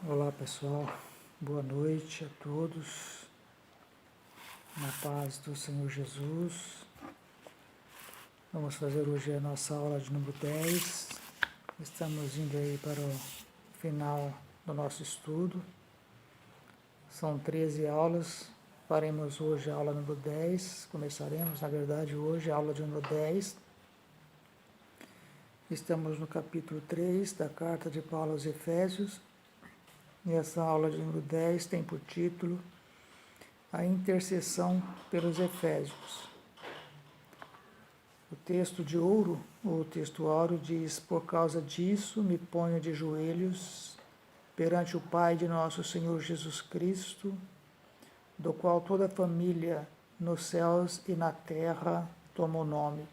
Olá pessoal, boa noite a todos, na paz do Senhor Jesus. Vamos fazer hoje a nossa aula de número 10. Estamos indo aí para o final do nosso estudo. São 13 aulas, faremos hoje a aula número 10, começaremos na verdade hoje a aula de número 10. Estamos no capítulo 3 da carta de Paulo aos Efésios. E essa aula de número 10 tem por título A Intercessão pelos Efésios. O texto de ouro, ou texto áureo, diz: Por causa disso me ponho de joelhos perante o Pai de nosso Senhor Jesus Cristo, do qual toda a família nos céus e na terra toma o nome.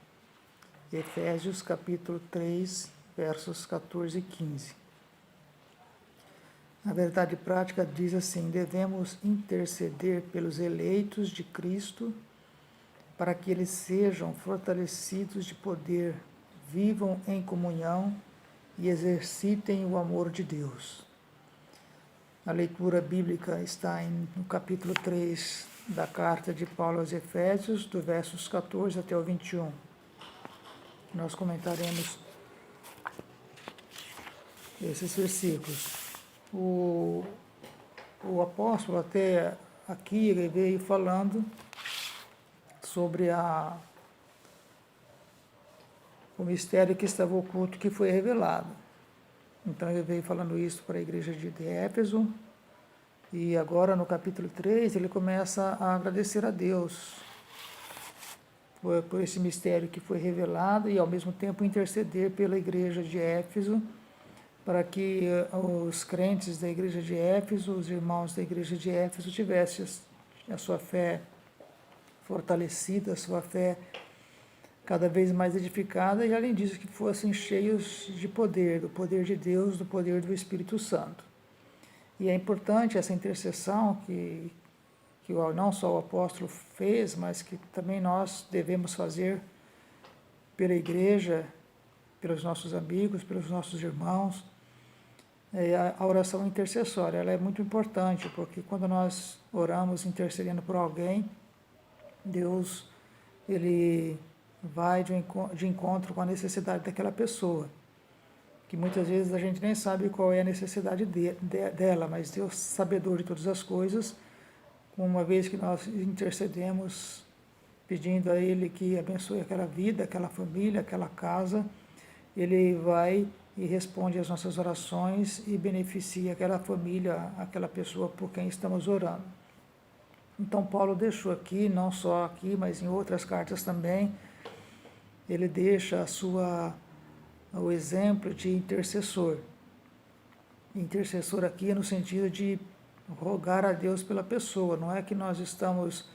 Efésios capítulo 3, versos 14 e 15. A verdade prática diz assim: devemos interceder pelos eleitos de Cristo para que eles sejam fortalecidos de poder, vivam em comunhão e exercitem o amor de Deus. A leitura bíblica está no capítulo 3 da carta de Paulo aos Efésios, do versos 14 até o 21. Nós comentaremos esses versículos. O apóstolo até aqui ele veio falando sobre o mistério que estava oculto, que foi revelado. Então ele veio falando isso para a igreja de Éfeso, e agora no capítulo 3 ele começa a agradecer a Deus por esse mistério que foi revelado e ao mesmo tempo interceder pela igreja de Éfeso, para que os crentes da igreja de Éfeso, os irmãos da igreja de Éfeso, tivessem a sua fé fortalecida, a sua fé cada vez mais edificada, e além disso que fossem cheios de poder, do poder de Deus, do poder do Espírito Santo. E é importante essa intercessão que não só o apóstolo fez, mas que também nós devemos fazer pela igreja, pelos nossos amigos, pelos nossos irmãos. A oração intercessória, ela é muito importante, porque quando nós oramos intercedendo por alguém, Deus, ele vai de encontro com a necessidade daquela pessoa, que muitas vezes a gente nem sabe qual é a necessidade dela, mas Deus, sabedor de todas as coisas, uma vez que nós intercedemos pedindo a Ele que abençoe aquela vida, aquela família, aquela casa, Ele vai e responde às nossas orações e beneficia aquela família, aquela pessoa por quem estamos orando. Então Paulo deixou aqui, não só aqui, mas em outras cartas também, ele deixa o exemplo de intercessor. Intercessor aqui é no sentido de rogar a Deus pela pessoa, não é que nós estamos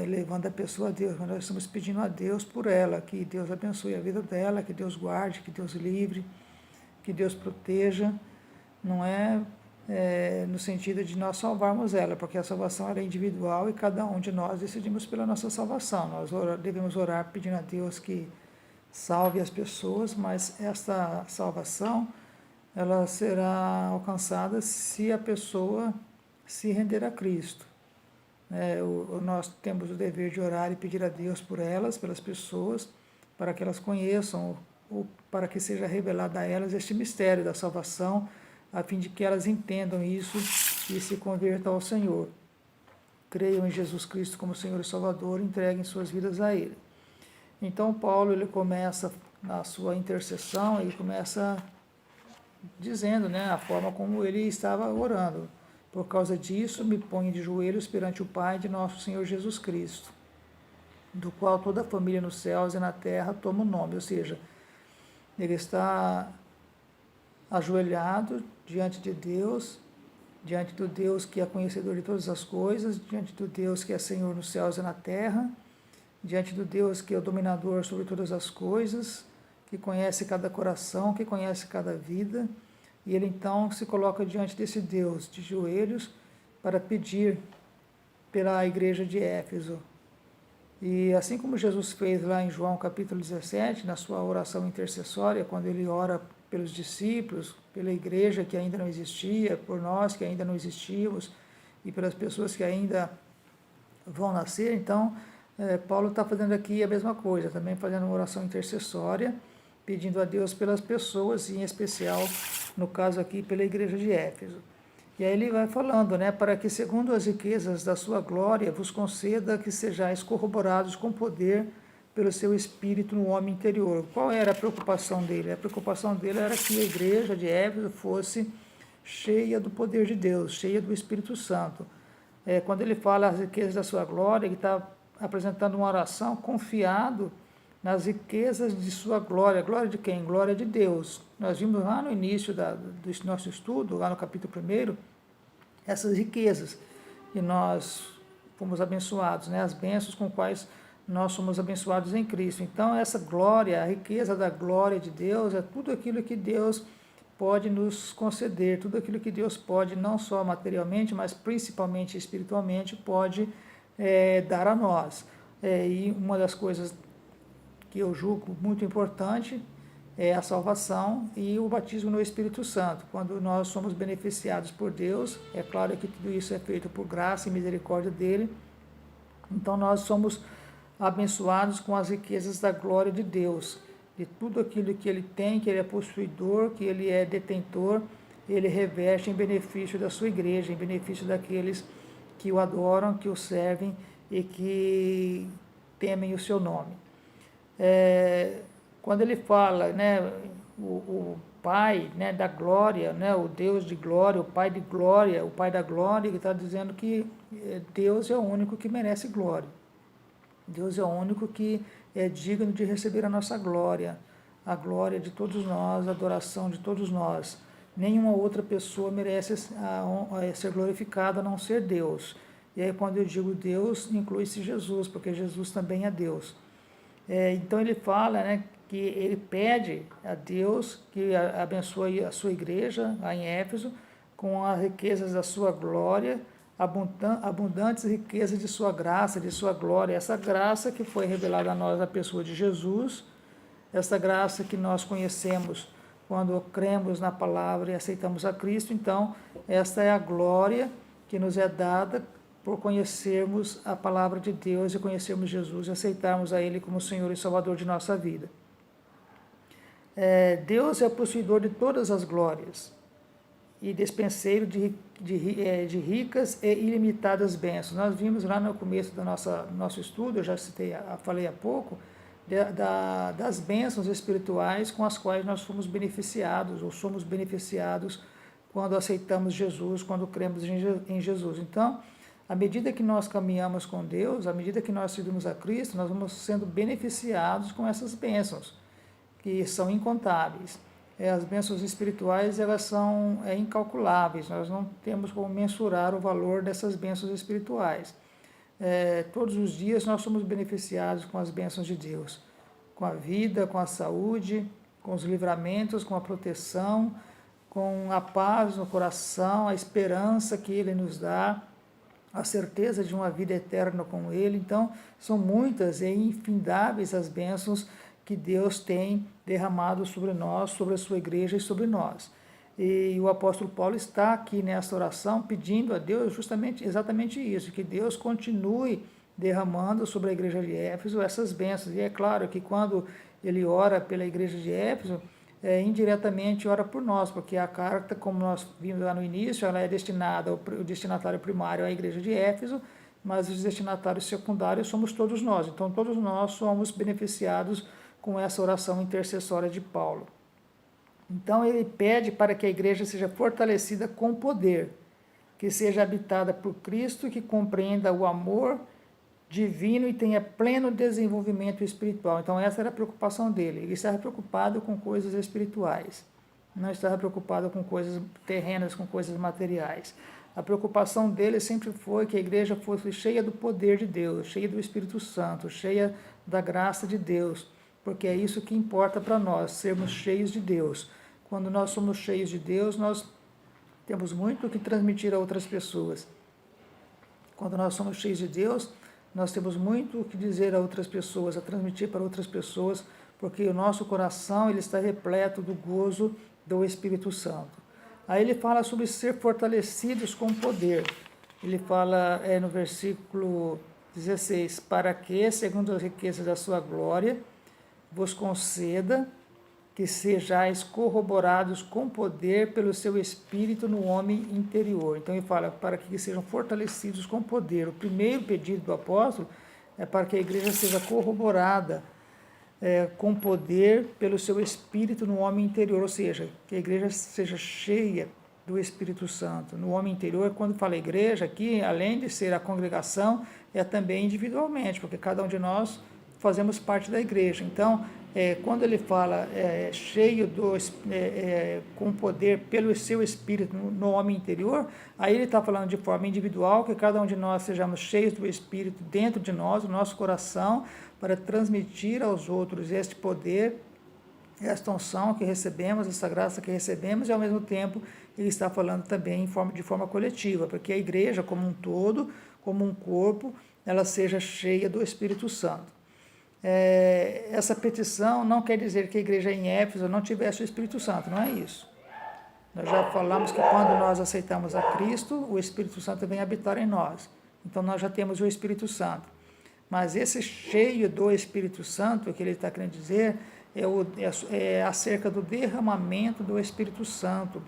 levando a pessoa a Deus, mas nós estamos pedindo a Deus por ela, que Deus abençoe a vida dela, que Deus guarde, que Deus livre, que Deus proteja. Não é no sentido de nós salvarmos ela, porque a salvação é individual e cada um de nós decidimos pela nossa salvação. Nós devemos orar pedindo a Deus que salve as pessoas, mas essa salvação ela será alcançada se a pessoa se render a Cristo. Nós temos o dever de orar e pedir a Deus por elas, pelas pessoas, para que elas conheçam, ou para que seja revelado a elas este mistério da salvação, a fim de que elas entendam isso e se convertam ao Senhor. Creiam em Jesus Cristo como Senhor e Salvador, entreguem suas vidas a Ele. Então Paulo ele começa na sua intercessão, ele começa dizendo, a forma como ele estava orando. Por causa disso, me ponho de joelhos perante o Pai de nosso Senhor Jesus Cristo, do qual toda a família nos céus e na terra toma o nome. Ou seja, ele está ajoelhado diante de Deus, diante do Deus que é conhecedor de todas as coisas, diante do Deus que é Senhor nos céus e na terra, diante do Deus que é o dominador sobre todas as coisas, que conhece cada coração, que conhece cada vida. E ele então se coloca diante desse Deus de joelhos para pedir pela igreja de Éfeso. E assim como Jesus fez lá em João capítulo 17, na sua oração intercessória, quando ele ora pelos discípulos, pela igreja que ainda não existia, por nós que ainda não existíamos e pelas pessoas que ainda vão nascer. Então, Paulo está fazendo aqui a mesma coisa, também fazendo uma oração intercessória, pedindo a Deus pelas pessoas, e em especial, no caso aqui, pela igreja de Éfeso. E aí ele vai falando, né, para que segundo as riquezas da sua glória vos conceda que sejais corroborados com poder pelo seu espírito no homem interior. Qual era a preocupação dele? A preocupação dele era que a igreja de Éfeso fosse cheia do poder de Deus, cheia do Espírito Santo. Quando ele fala as riquezas da sua glória, ele está apresentando uma oração confiado nas riquezas de sua glória. Glória de quem? Glória de Deus. Nós vimos lá no início do nosso estudo, lá no capítulo 1, essas riquezas, e nós fomos abençoados, né? As bênçãos com quais nós somos abençoados em Cristo. Então, essa glória, a riqueza da glória de Deus, é tudo aquilo que Deus pode nos conceder, tudo aquilo que Deus pode, não só materialmente, mas principalmente espiritualmente, pode dar a nós. E uma das coisas que eu julgo muito importante é a salvação e o batismo no Espírito Santo. Quando nós somos beneficiados por Deus, é claro que tudo isso é feito por graça e misericórdia dele, então nós somos abençoados com as riquezas da glória de Deus, de tudo aquilo que ele tem, que ele é possuidor, que ele é detentor, ele reveste em benefício da sua igreja, em benefício daqueles que o adoram, que o servem e que temem o seu nome. Quando ele fala, né, o Pai, né, da glória, né, o Deus de glória, o Pai de glória, o Pai da glória, ele está dizendo que Deus é o único que merece glória. Deus é o único que é digno de receber a nossa glória, a glória de todos nós, a adoração de todos nós. Nenhuma outra pessoa merece ser glorificada a não ser Deus. E aí, quando eu digo Deus, inclui-se Jesus, porque Jesus também é Deus. Então ele fala, né, que ele pede a Deus que abençoe a sua igreja lá em Éfeso com as riquezas da sua glória, abundantes riquezas de sua graça, de sua glória, essa graça que foi revelada a nós na pessoa de Jesus, essa graça que nós conhecemos quando cremos na palavra e aceitamos a Cristo. Então, esta é a glória que nos é dada por conhecermos a palavra de Deus e conhecermos Jesus e aceitarmos a Ele como Senhor e Salvador de nossa vida. Deus é o possuidor de todas as glórias e despenseiro de ricas e ilimitadas bênçãos. Nós vimos lá no começo do nosso estudo, eu já falei há pouco, das bênçãos espirituais com as quais nós fomos beneficiados, ou somos beneficiados quando aceitamos Jesus, quando cremos em Jesus. Então, à medida que nós caminhamos com Deus, à medida que nós seguimos a Cristo, nós vamos sendo beneficiados com essas bênçãos, que são incontáveis. As bênçãos espirituais, elas são incalculáveis, nós não temos como mensurar o valor dessas bênçãos espirituais. Todos os dias nós somos beneficiados com as bênçãos de Deus, com a vida, com a saúde, com os livramentos, com a proteção, com a paz no coração, a esperança que Ele nos dá, a certeza de uma vida eterna com Ele. Então, são muitas e infindáveis as bênçãos que Deus tem derramado sobre nós, sobre a sua igreja e sobre nós. E o apóstolo Paulo está aqui nessa oração pedindo a Deus exatamente isso, que Deus continue derramando sobre a igreja de Éfeso essas bênçãos. E é claro que quando ele ora pela igreja de Éfeso, indiretamente ora por nós, porque a carta, como nós vimos lá no início, ela é destinada, o destinatário primário à igreja de Éfeso, mas os destinatários secundários somos todos nós. Então, todos nós somos beneficiados com essa oração intercessória de Paulo. Então, ele pede para que a igreja seja fortalecida com poder, que seja habitada por Cristo, que compreenda o amor divino e tenha pleno desenvolvimento espiritual. Então, essa era a preocupação dele. Ele estava preocupado com coisas espirituais, não estava preocupado com coisas terrenas, com coisas materiais. A preocupação dele sempre foi que a igreja fosse cheia do poder de Deus, cheia do Espírito Santo, cheia da graça de Deus, porque é isso que importa para nós, sermos cheios de Deus. Quando nós somos cheios de Deus, nós temos muito o que transmitir a outras pessoas. Quando nós somos cheios de Deus, nós temos muito o que dizer a outras pessoas, a transmitir para outras pessoas, porque o nosso coração ele está repleto do gozo do Espírito Santo. Aí ele fala sobre ser fortalecidos com poder. Ele fala no versículo 16, para que, segundo as riquezas da sua glória, vos conceda que sejais corroborados com poder pelo seu Espírito no homem interior. Então ele fala para que sejam fortalecidos com poder. O primeiro pedido do apóstolo é para que a igreja seja corroborada com poder pelo seu Espírito no homem interior, ou seja, que a igreja seja cheia do Espírito Santo. No homem interior, quando fala igreja aqui, além de ser a congregação, é também individualmente, porque cada um de nós fazemos parte da igreja. Então, quando ele fala cheio com poder pelo seu Espírito no homem interior, aí ele está falando de forma individual, que cada um de nós sejamos cheios do Espírito dentro de nós, no nosso coração, para transmitir aos outros este poder, esta unção que recebemos, essa graça que recebemos, e ao mesmo tempo ele está falando também de forma coletiva, porque a igreja como um todo, como um corpo, ela seja cheia do Espírito Santo. Essa petição não quer dizer que a igreja em Éfeso não tivesse o Espírito Santo, não é isso. Nós já falamos que quando nós aceitamos a Cristo, o Espírito Santo vem habitar em nós. Então nós já temos o Espírito Santo. Mas esse cheio do Espírito Santo, o que ele está querendo dizer, é acerca do derramamento do Espírito Santo,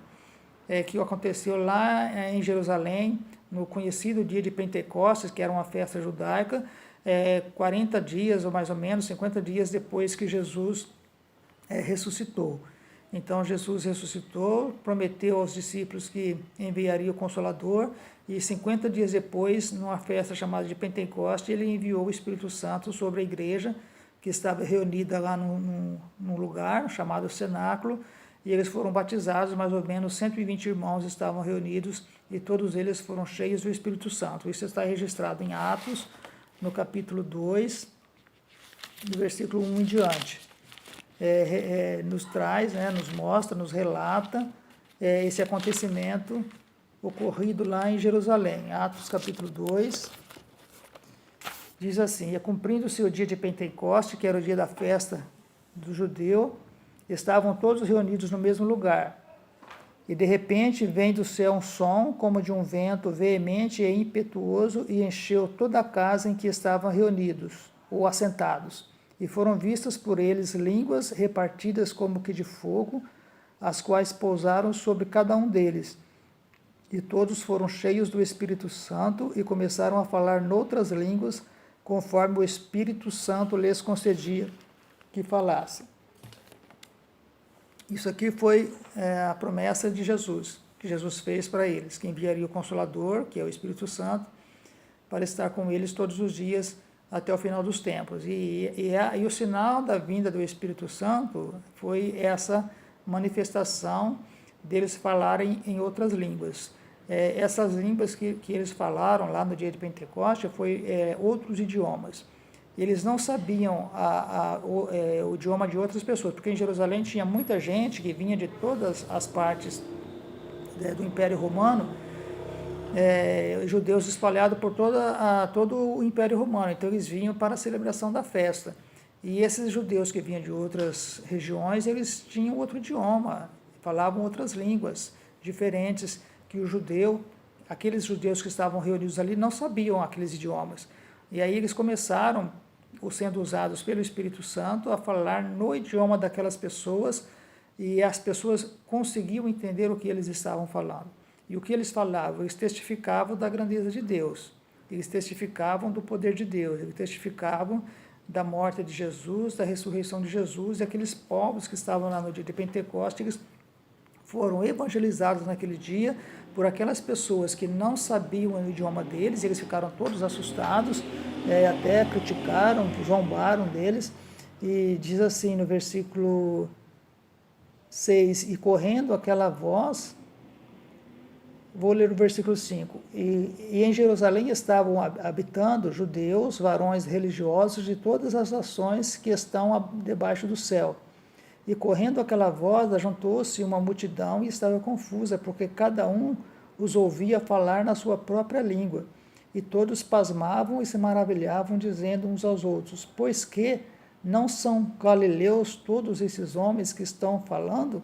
que aconteceu lá em Jerusalém, no conhecido dia de Pentecostes, que era uma festa judaica, 40 dias, ou mais ou menos, 50 dias depois que Jesus ressuscitou. Então, Jesus ressuscitou, prometeu aos discípulos que enviaria o Consolador, e 50 dias depois, numa festa chamada de Pentecostes, ele enviou o Espírito Santo sobre a igreja, que estava reunida lá num lugar chamado Cenáculo, e eles foram batizados, mais ou menos 120 irmãos estavam reunidos, e todos eles foram cheios do Espírito Santo. Isso está registrado em Atos, no capítulo 2, do versículo 1 em diante. Nos traz, nos mostra, nos relata esse acontecimento ocorrido lá em Jerusalém. Atos capítulo 2, diz assim: e cumprindo-se o dia de Pentecoste, que era o dia da festa do judeu, estavam todos reunidos no mesmo lugar. E de repente vem do céu um som, como de um vento veemente e impetuoso, e encheu toda a casa em que estavam reunidos, ou assentados. E foram vistas por eles línguas repartidas como que de fogo, as quais pousaram sobre cada um deles. E todos foram cheios do Espírito Santo e começaram a falar noutras línguas, conforme o Espírito Santo lhes concedia que falassem. Isso aqui foi a promessa de Jesus, que Jesus fez para eles, que enviaria o Consolador, que é o Espírito Santo, para estar com eles todos os dias até o final dos tempos. E o sinal da vinda do Espírito Santo foi essa manifestação deles falarem em outras línguas. Essas línguas que eles falaram lá no dia de Pentecostes foi outros idiomas. Eles não sabiam o idioma de outras pessoas, porque em Jerusalém tinha muita gente que vinha de todas as partes do Império Romano, judeus espalhados por todo o Império Romano. Então eles vinham para a celebração da festa. E esses judeus que vinham de outras regiões, eles tinham outro idioma, falavam outras línguas diferentes que aqueles judeus que estavam reunidos ali não sabiam aqueles idiomas. E aí eles começaram, sendo usados pelo Espírito Santo, a falar no idioma daquelas pessoas, e as pessoas conseguiam entender o que eles estavam falando. E o que eles falavam? Eles testificavam da grandeza de Deus, eles testificavam do poder de Deus, eles testificavam da morte de Jesus, da ressurreição de Jesus, e aqueles povos que estavam lá no dia de Pentecostes, eles foram evangelizados naquele dia por aquelas pessoas que não sabiam o idioma deles, eles ficaram todos assustados, até criticaram, zombaram deles, e diz assim no versículo 6, e correndo aquela voz, vou ler o versículo 5, e em Jerusalém estavam habitando judeus, varões religiosos de todas as nações que estão debaixo do céu. E correndo aquela voz, ajuntou-se uma multidão e estava confusa, porque cada um os ouvia falar na sua própria língua. E todos pasmavam e se maravilhavam, dizendo uns aos outros: pois que Não são galileus todos esses homens que estão falando?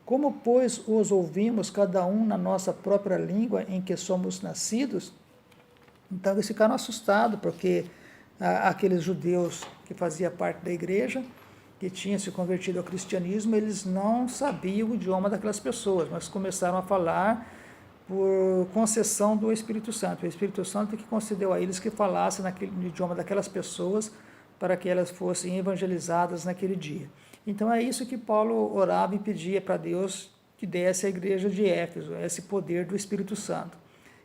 Como, pois, os ouvimos cada um na nossa própria língua em que somos nascidos? Então eles ficaram assustados, porque aqueles judeus que faziam parte da igreja, que tinham se convertido ao cristianismo, eles não sabiam o idioma daquelas pessoas, mas começaram a falar por concessão do Espírito Santo. O Espírito Santo que concedeu a eles que falassem no idioma daquelas pessoas para que elas fossem evangelizadas naquele dia. Então é isso que Paulo orava e pedia para Deus que desse à igreja de Éfeso, esse poder do Espírito Santo,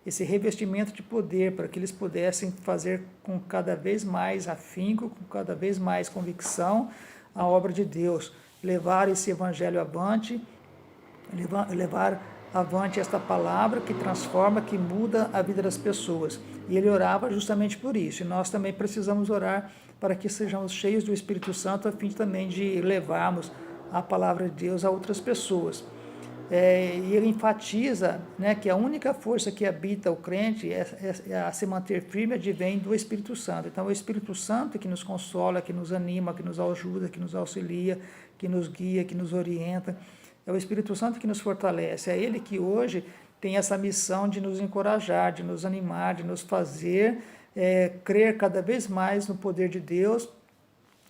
esse revestimento de poder para que eles pudessem fazer com cada vez mais afinco, com cada vez mais convicção a obra de Deus, levar esse evangelho avante, levar avante esta palavra que transforma, que muda a vida das pessoas. E ele orava justamente por isso. E nós também precisamos orar para que sejamos cheios do Espírito Santo, a fim também de levarmos a palavra de Deus a outras pessoas. E ele enfatiza, né, que a única força que habita o crente a se manter firme advém do Espírito Santo. Então, é o Espírito Santo que nos consola, que nos anima, que nos ajuda, que nos auxilia, que nos guia, que nos orienta. É o Espírito Santo que nos fortalece. É ele que hoje tem essa missão de nos encorajar, de nos animar, de nos fazer crer cada vez mais no poder de Deus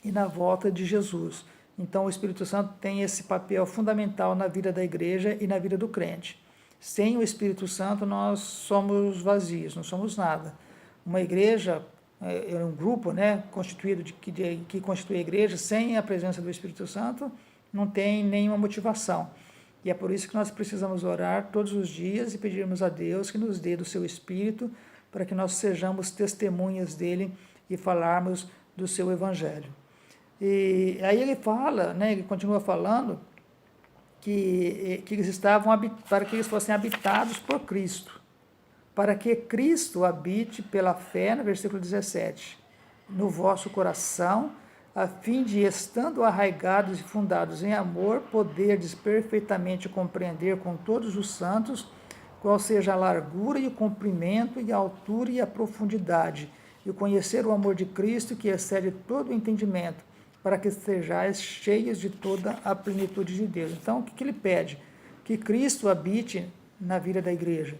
e na volta de Jesus. Então, o Espírito Santo tem esse papel fundamental na vida da igreja e na vida do crente. Sem o Espírito Santo, nós somos vazios, não somos nada. Uma igreja, um grupo, né, constituído que constitui a igreja, sem a presença do Espírito Santo, não tem nenhuma motivação. E é por isso que nós precisamos orar todos os dias e pedirmos a Deus que nos dê do seu Espírito, para que nós sejamos testemunhas dele e falarmos do seu Evangelho. E aí ele fala, né, ele continua falando que eles estavam para que eles fossem habitados por Cristo, para que Cristo habite pela fé, no versículo 17, no vosso coração, a fim de, estando arraigados e fundados em amor, poderdes perfeitamente compreender com todos os santos qual seja a largura e o comprimento e a altura e a profundidade, e conhecer o amor de Cristo que excede todo o entendimento, para que sejais cheios de toda a plenitude de Deus. Então, o que ele pede? Que Cristo habite na vida da igreja,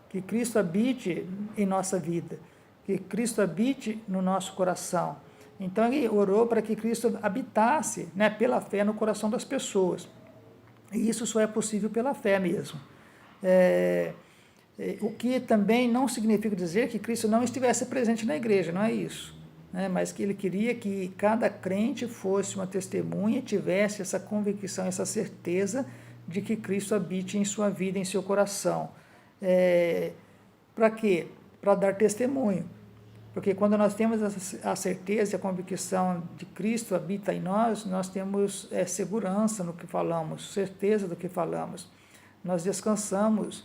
que Cristo habite em nossa vida, que Cristo habite no nosso coração. Então, ele orou para que Cristo habitasse, né, pela fé no coração das pessoas. E isso só é possível pela fé mesmo. O que também não significa dizer que Cristo não estivesse presente na igreja, não é isso. Mas que ele queria que cada crente fosse uma testemunha e tivesse essa convicção, essa certeza de que Cristo habite em sua vida, em seu coração. Para quê? Para dar testemunho. Porque quando nós temos a certeza e a convicção de Cristo habita em nós, nós temos segurança no que falamos, certeza do que falamos. Nós descansamos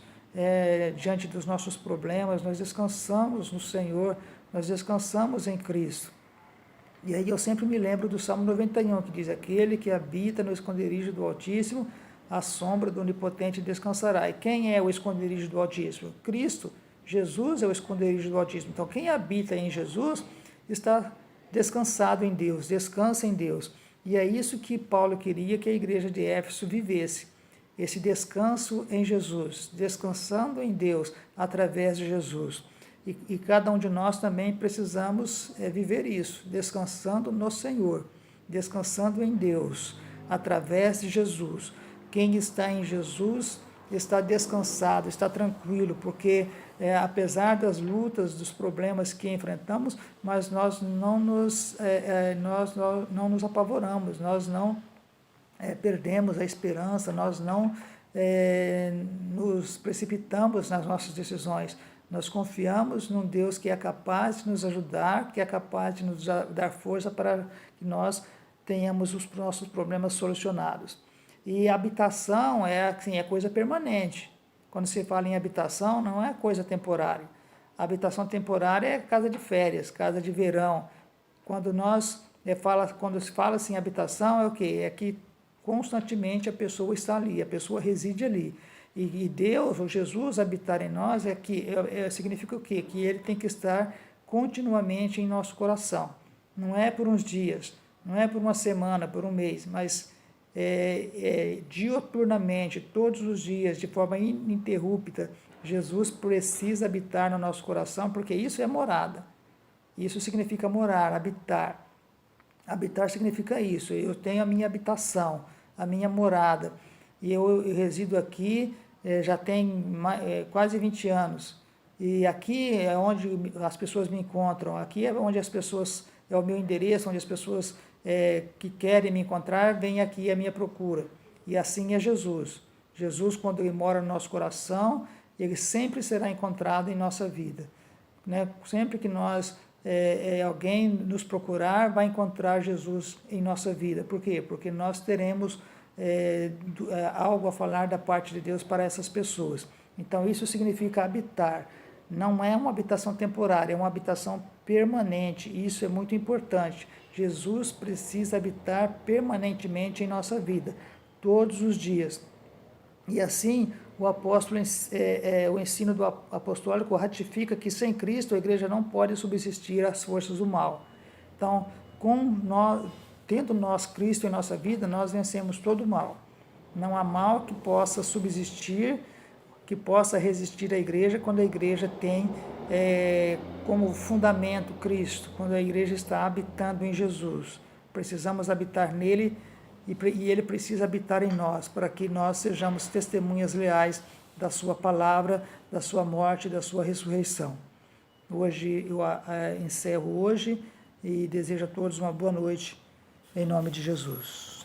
diante dos nossos problemas, nós descansamos no Senhor, nós descansamos em Cristo. E aí eu sempre me lembro do Salmo 91, que diz: aquele que habita no esconderijo do Altíssimo, à sombra do Onipotente descansará. E quem é o esconderijo do Altíssimo? Cristo. Jesus é o esconderijo do Altíssimo. Então, quem habita em Jesus está descansado em Deus, descansa em Deus. E é isso que Paulo queria que a igreja de Éfeso vivesse, esse descanso em Jesus, descansando em Deus através de Jesus. E cada um de nós também precisamos viver isso, descansando no Senhor, descansando em Deus, através de Jesus. Quem está em Jesus está descansado, está tranquilo, porque apesar das lutas, dos problemas que enfrentamos, mas nós não nos apavoramos, nós não perdemos a esperança, nós não nos precipitamos nas nossas decisões. Nós confiamos num Deus que é capaz de nos ajudar, que é capaz de nos dar força para que nós tenhamos os nossos problemas solucionados. E habitação é coisa permanente. Quando se fala em habitação, não é coisa temporária. A habitação temporária é casa de férias, casa de verão. Quando se fala assim em habitação, é o quê? É que constantemente a pessoa está ali, a pessoa reside ali. E Deus, ou Jesus, habitar em nós, significa o quê? Que ele tem que estar continuamente em nosso coração. Não é por uns dias, não é por uma semana, por um mês, mas diuturnamente, todos os dias, de forma ininterrupta, Jesus precisa habitar no nosso coração, porque isso é morada. Isso significa morar, habitar. Habitar significa isso, eu tenho a minha habitação, a minha morada, e eu resido aqui já tem quase 20 anos, e aqui é onde as pessoas me encontram, aqui é onde as pessoas, é o meu endereço, onde as pessoas que querem me encontrar, vêm aqui à minha procura, e assim é Jesus. Jesus, quando ele mora no nosso coração, ele sempre será encontrado em nossa vida, né? Sempre que nós alguém nos procurar, vai encontrar Jesus em nossa vida. Por quê? Porque nós teremos algo a falar da parte de Deus para essas pessoas. Então, isso significa habitar. Não é uma habitação temporária, é uma habitação permanente. Isso é muito importante. Jesus precisa habitar permanentemente em nossa vida, todos os dias. E assim, o ensino do apostólico ratifica que sem Cristo a igreja não pode subsistir às forças do mal. Então, tendo nós Cristo em nossa vida, nós vencemos todo o mal. Não há mal que possa subsistir, que possa resistir à igreja quando a igreja tem como fundamento Cristo, quando a igreja está habitando em Jesus. Precisamos habitar nele e ele precisa habitar em nós, para que nós sejamos testemunhas leais da sua palavra, da sua morte e da sua ressurreição. Hoje eu encerro hoje e desejo a todos uma boa noite, em nome de Jesus.